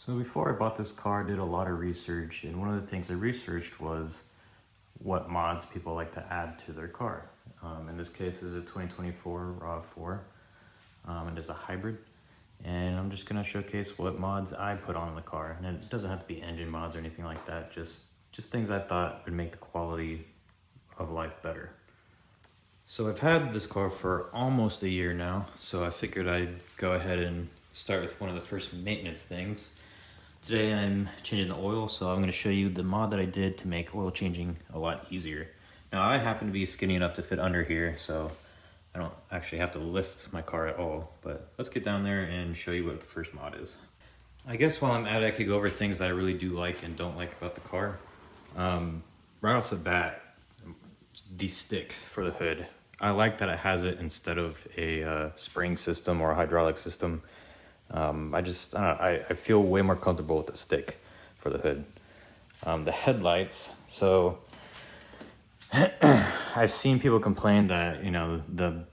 So before I bought this car, I did a lot of research, and one of the things I researched was what mods people like to add to their car. In this case, is a 2024 Rav4, and it's a hybrid. And I'm just gonna showcase what mods I put on the car, and it doesn't have to be engine mods or anything like that. Just things I thought would make the quality of life better. So I've had this car for almost a year now, so I figured I'd go ahead and start with one of the first maintenance things. Today I'm changing the oil, so I'm going to show you the mod that I did to make oil changing a lot easier. Now I happen to be skinny enough to fit under here, so I don't actually have to lift my car at all, but let's get down there and show you what the first mod is. I guess while I'm at it, I could go over things that I really do like and don't like about the car. Right off the bat, the stick for the hood. I like that it has it instead of a spring system or a hydraulic system. I feel way more comfortable with the stick for the hood. The headlights, so I've seen people complain that, you know, the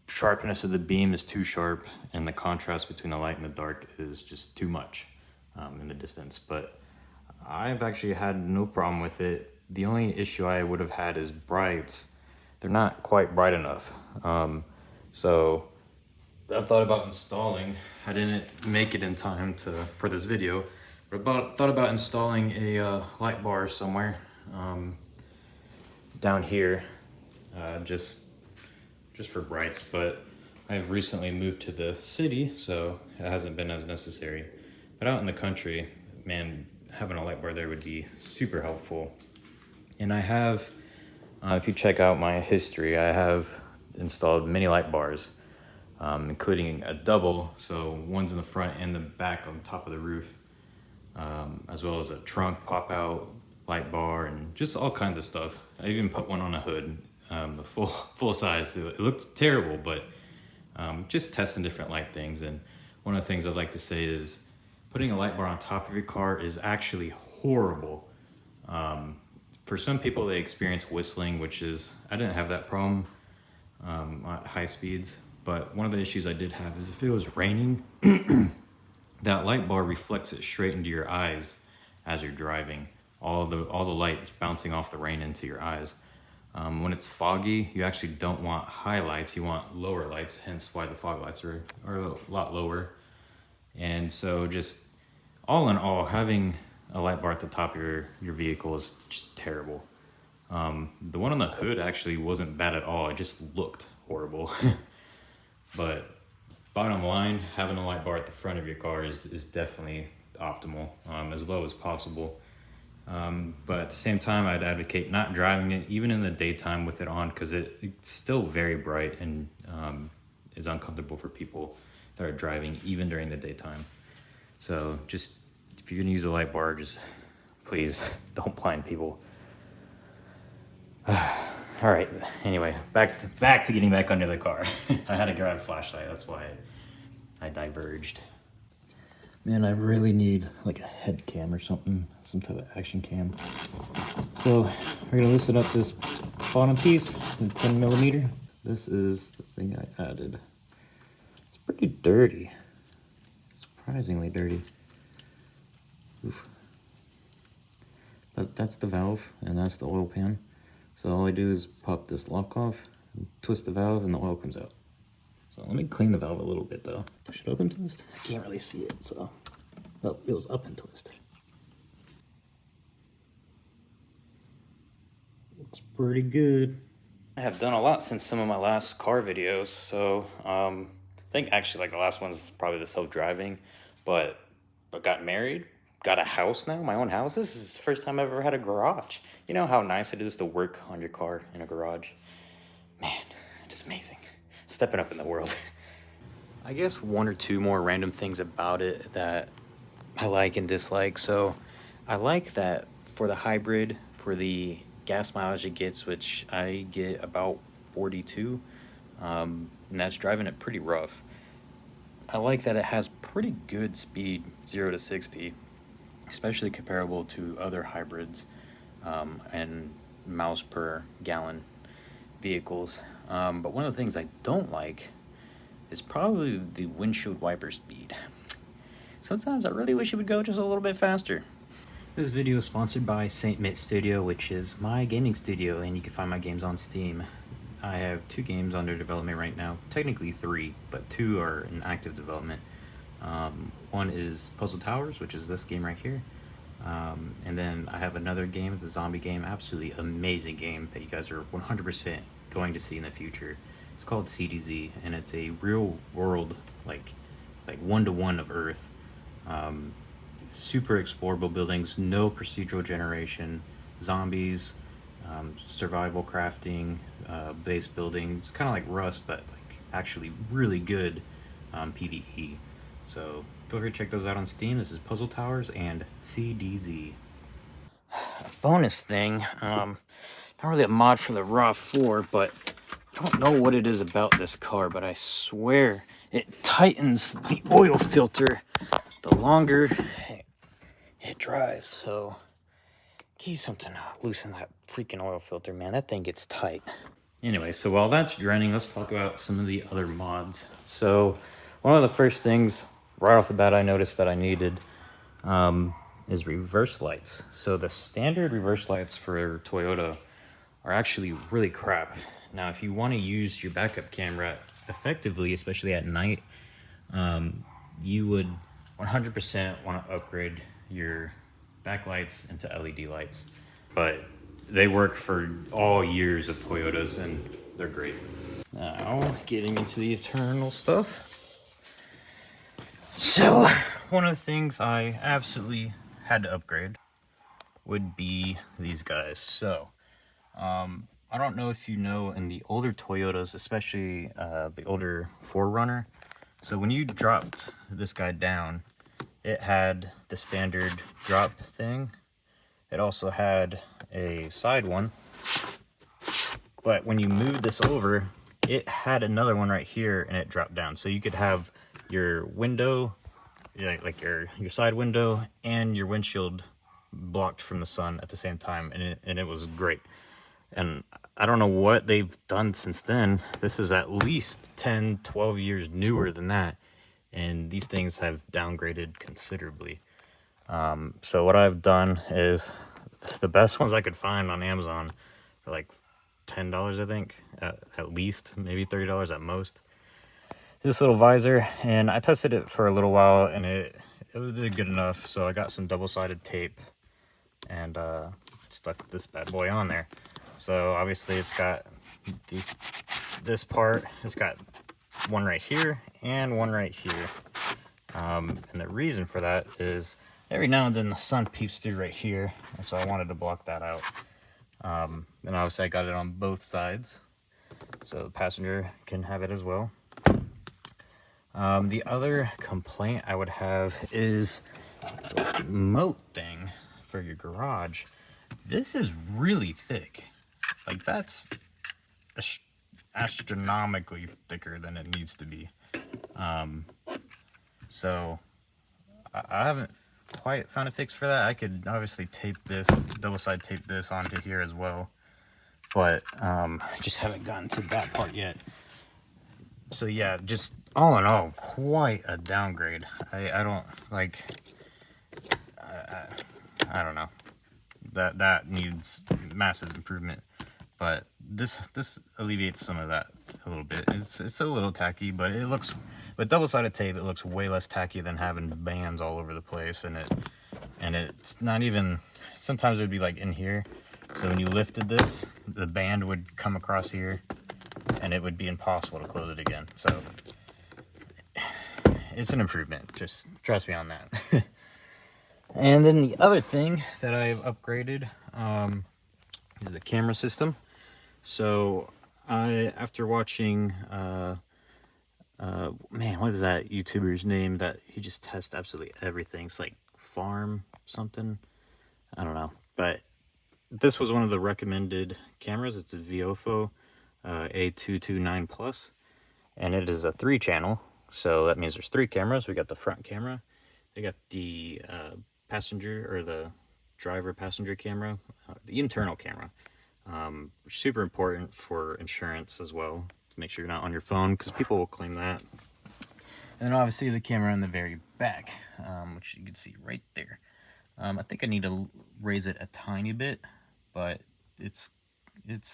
sharpness of the beam is too sharp and the contrast between the light and the dark is just too much in the distance, but I've actually had no problem with it. The only issue I would have had is brights. They're not quite bright enough. So I thought about installing, I didn't make it in time for this video, but thought about installing a light bar somewhere down here, just for brights, but I've recently moved to the city, so it hasn't been as necessary. But out in the country, man, having a light bar there would be super helpful. And I have, if you check out my history, I have installed many light bars, including a double, so one's in the front and the back on top of the roof, as well as a trunk pop-out light bar and just all kinds of stuff. I even put one on a hood, the full size. It looked terrible, but just testing different light things. And one of the things I'd like to say is putting a light bar on top of your car is actually horrible. For some people, they experience whistling, which is, I didn't have that problem at high speeds. But one of the issues I did have is if it was raining, that light bar reflects it straight into your eyes as you're driving. All the light bouncing off the rain into your eyes. When it's foggy, you actually don't want high lights, you want lower lights, hence why the fog lights are a lot lower. And so just all in all, having a light bar at the top of your vehicle is just terrible. The one on the hood actually wasn't bad at all, it just looked horrible. But bottom line, having a light bar at the front of your car is definitely optimal, as low as possible. But at the same time, I'd advocate not driving it even in the daytime with it on, because it's still very bright and is uncomfortable for people that are driving even during the daytime. So just, if you're gonna use a light bar, just please don't blind people. All right, anyway, back to getting back under the car. I had to grab a flashlight, that's why I diverged. Man, I really need like a head cam or something, some type of action cam. So we're gonna loosen up this bottom piece, the 10 millimeter. This is the thing I added. It's pretty dirty, surprisingly dirty. Oof. But that's the valve and that's the oil pan. So all I do is pop this lock off, and twist the valve, and the oil comes out. So let me clean the valve a little bit though. Push it up and twist. I can't really see it, so. Oh, it was up and twist. Looks pretty good. I have done a lot since some of my last car videos, so I think actually like the last one's probably the self-driving, but got married, got a house now, my own house. This is the first time I've ever had a garage. You know how nice it is to work on your car in a garage? Man, it's amazing. Stepping up in the world. I guess one or two more random things about it that I like and dislike. So I like that for the hybrid, for the gas mileage it gets, which I get about 42, and that's driving it pretty rough. I like that it has pretty good speed, 0 to 60, especially comparable to other hybrids and miles per gallon vehicles. But one of the things I don't like is probably the windshield wiper speed. sometimes I really wish it would go just a little bit faster. This video is sponsored by Saint Mitt Studio, which is my gaming studio, and you can find my games on Steam. I have 2 games under development right now, technically 3, but 2 are in active development. One is Puzzle Towers, which is this game right here. And then I have another game, the zombie game, absolutely amazing game that you guys are 100% going to see in the future. It's called CDZ, and it's a real world, like one-to-one of Earth. Super explorable buildings, no procedural generation, zombies, survival crafting, base building. It's kind of like Rust, but like actually really good PvE. So feel free to check those out on Steam. This is Puzzle Towers and CDZ. Bonus thing, not really a mod for the Rav4, but I don't know what it is about this car, but I swear it tightens the oil filter the longer it drives. So give you something to loosen that freaking oil filter, man. That thing gets tight. Anyway, so while that's draining, let's talk about some of the other mods. So one of the first things right off the bat I noticed that I needed is reverse lights. So the standard reverse lights for Toyota are actually really crap. Now, if you want to use your backup camera effectively, especially at night, you would 100% want to upgrade your backlights into LED lights. But they work for all years of Toyotas, and they're great. Now, getting into the eternal stuff. So, one of the things I absolutely had to upgrade would be these guys. So, I don't know if you know, in the older Toyotas, especially the older 4Runner, so when you dropped this guy down, it had the standard drop thing. It also had a side one, but when you moved this over, it had another one right here, and it dropped down. So you could have your window, like your side window, and your windshield blocked from the sun at the same time, and it was great. And I don't know what they've done since then. This is at least 10, 12 years newer than that, and these things have downgraded considerably. So what I've done is the best ones I could find on Amazon for like $10, I think, at least, maybe $30 at most. This little visor, and I tested it for a little while, and it did good enough. So I got some double-sided tape and stuck this bad boy on there. So obviously it's got this part, it's got one right here and one right here. And the reason for that is every now and then the sun peeps through right here, and so I wanted to block that out. And obviously I got it on both sides, so the passenger can have it as well. The other complaint I would have is the moat thing for your garage. This is really thick. Like, that's astronomically thicker than it needs to be. So I haven't quite found a fix for that. I could obviously tape this, double-side tape this onto here as well, but I just haven't gotten to that part yet. So yeah, just all in all, quite a downgrade. I don't like, I don't know, that needs massive improvement, but this alleviates some of that a little bit. It's a little tacky, but it looks, with double-sided tape, it looks way less tacky than having bands all over the place. And it's not even, sometimes it would be like in here, so when you lifted this, the band would come across here and it would be impossible to close it again. So it's an improvement, just trust me on that. And then the other thing that I've upgraded is the camera system. So after watching man, what is that YouTuber's name that he just tests absolutely everything? It's like Farm something, I don't know, but this was one of the recommended cameras. It's a Viofo A229 Plus, and it is a 3-channel, so that means there's 3 cameras. We got the front camera, we got the passenger, or the driver passenger camera, the internal camera, which is super important for insurance as well, to make sure you're not on your phone, because people will claim that. And then obviously the camera in the very back, which you can see right there. I think I need to raise it a tiny bit, but it's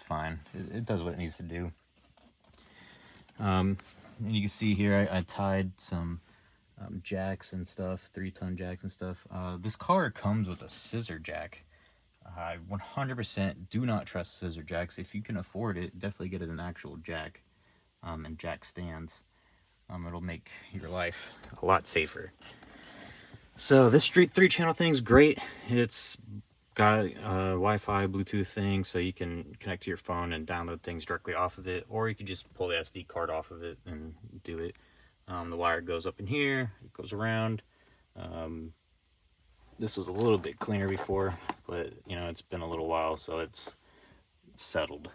fine. It does what it needs to do. And you can see here I tied some jacks and stuff, 3-ton jacks and stuff. This car comes with a scissor jack. I 100% do not trust scissor jacks. If you can afford it, definitely get an actual jack and jack stands. It'll make your life a lot safer. So this Street 3 channel thing's great. It's got a Wi-Fi, Bluetooth thing, so you can connect to your phone and download things directly off of it, or you could just pull the SD card off of it and do it. The wire goes up in here, it goes around. This was a little bit cleaner before, but you know, it's been a little while, so it's settled.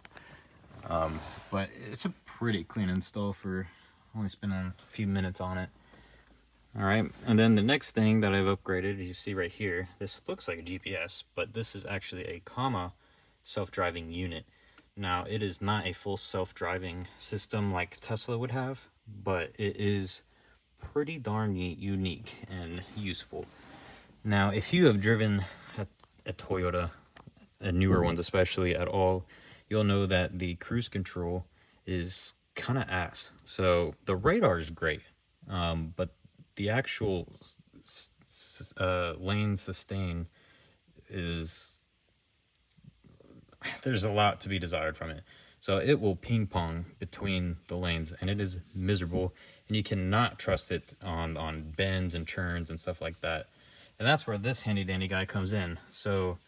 But it's a pretty clean install for only spending a few minutes on it. All right, and then the next thing that I've upgraded, you see right here, this looks like a GPS, but this is actually a comma self-driving unit. Now, it is not a full self-driving system like Tesla would have, but it is pretty darn unique and useful. Now, if you have driven a Toyota, newer ones especially, at all, you'll know that the cruise control is kind of ass. So the radar is great, but the actual lane sustain is, there's a lot to be desired from it. So it will ping pong between the lanes, and it is miserable, and you cannot trust it on bends and turns and stuff like that. And that's where this handy dandy guy comes in. So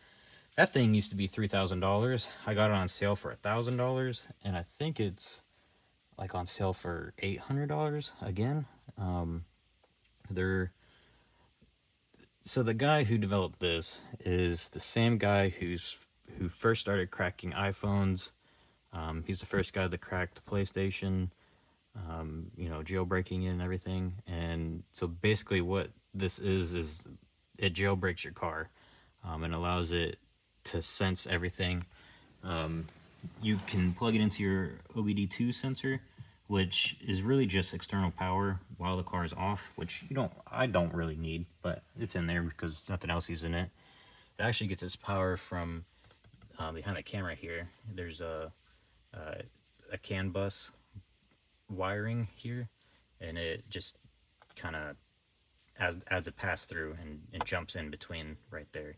that thing used to be $3,000. I got it on sale for $1,000, and I think it's like on sale for $800 again. So the guy who developed this is the same guy who first started cracking iPhones. He's the first guy that cracked the PlayStation, you know, jailbreaking it and everything. And so basically what this is it jailbreaks your car, and allows it to sense everything. You can plug it into your OBD2 sensor, which is really just external power while the car is off, which I don't really need, but it's in there because nothing else is in it. It actually gets its power from behind the camera here. There's a CAN bus wiring here, and it just kind of adds a pass through and jumps in between right there.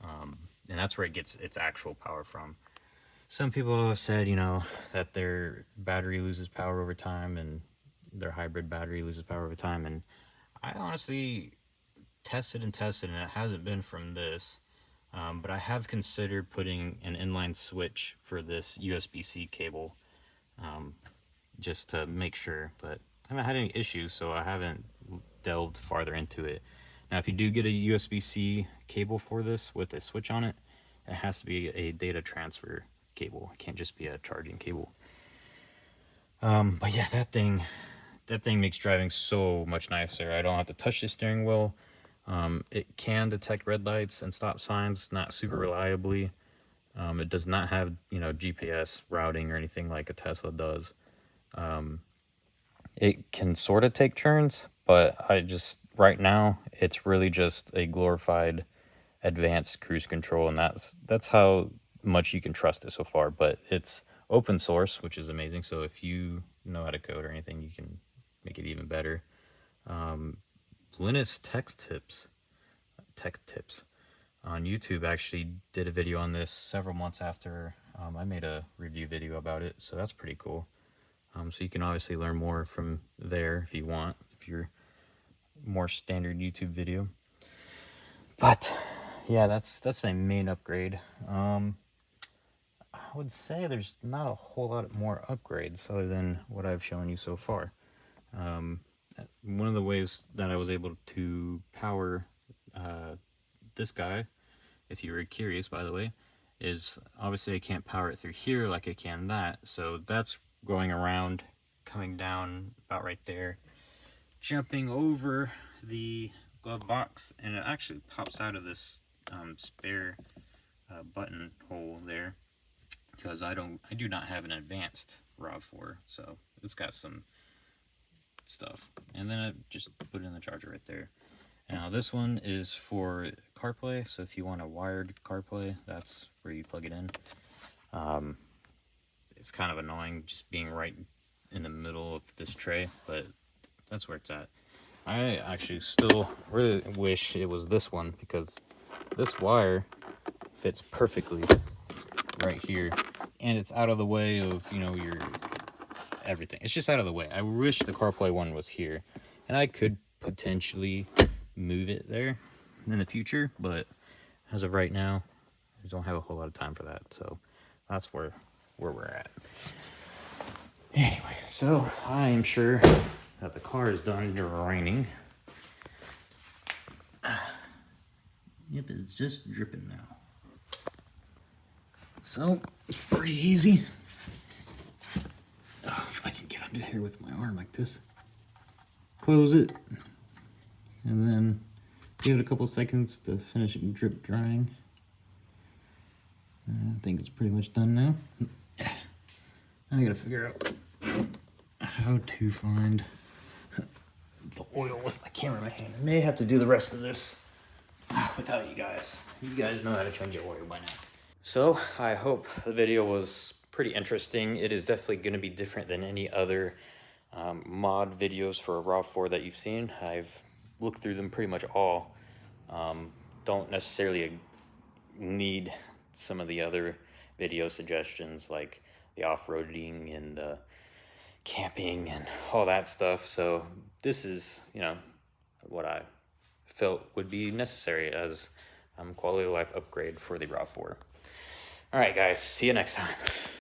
And that's where it gets its actual power from. Some people have said, you know, that their battery loses power over time, and their hybrid battery loses power over time. And I honestly tested, and it hasn't been from this. But I have considered putting an inline switch for this USB-C cable, just to make sure. But I haven't had any issues, so I haven't delved farther into it. Now, if you do get a USB-C cable for this with a switch on it, it has to be a data transfer cable. It can't just be a charging cable. But yeah, that thing makes driving so much nicer. I don't have to touch the steering wheel. It can detect red lights and stop signs, not super reliably. It does not have, you know, GPS routing or anything like a Tesla does. It can sort of take turns, but right now it's really just a glorified advanced cruise control, and that's how much you can trust it so far. But it's open source, which is amazing, so if you know how to code or anything, you can make it even better. Linus Tech Tips on YouTube actually did a video on this several months after I made a review video about it, so that's pretty cool. So you can obviously learn more from there if you want, if you're more standard YouTube video. But yeah, that's my main upgrade. I would say there's not a whole lot more upgrades other than what I've shown you so far. One of the ways that I was able to power this guy, if you were curious, by the way, is obviously I can't power it through here like I can that. So that's going around, coming down about right there, jumping over the glove box, and it actually pops out of this spare button hole there, because I do not have an advanced Rav4, so it's got some stuff. And then I just put in the charger right there. Now this one is for CarPlay, so if you want a wired CarPlay, that's where you plug it in. It's kind of annoying just being right in the middle of this tray, but that's where it's at. I actually still really wish it was this one, because this wire fits perfectly right here, and it's out of the way of, you know, your everything. It's just out of the way. I wish the CarPlay one was here, and I could potentially move it there in the future, but as of right now, I don't have a whole lot of time for that. So that's where we're at. Anyway, so I am sure that the car is done draining. Yep, it's just dripping now. So it's pretty easy. Oh, if I can get under here with my arm like this. Close it, and then give it a couple seconds to finish it drip drying. I think it's pretty much done now. I gotta figure out how to find the oil with my camera in my hand. I may have to do the rest of this without you guys. You guys know how to change your oil by now. So I hope the video was pretty interesting. It is definitely going to be different than any other mod videos for Rav4 that you've seen. I've looked through them pretty much all. Don't necessarily need some of the other video suggestions like the off-roading and the camping and all that stuff. So this is, you know, what I felt would be necessary as quality of life upgrade for the Rav4. All right, guys, see you next time.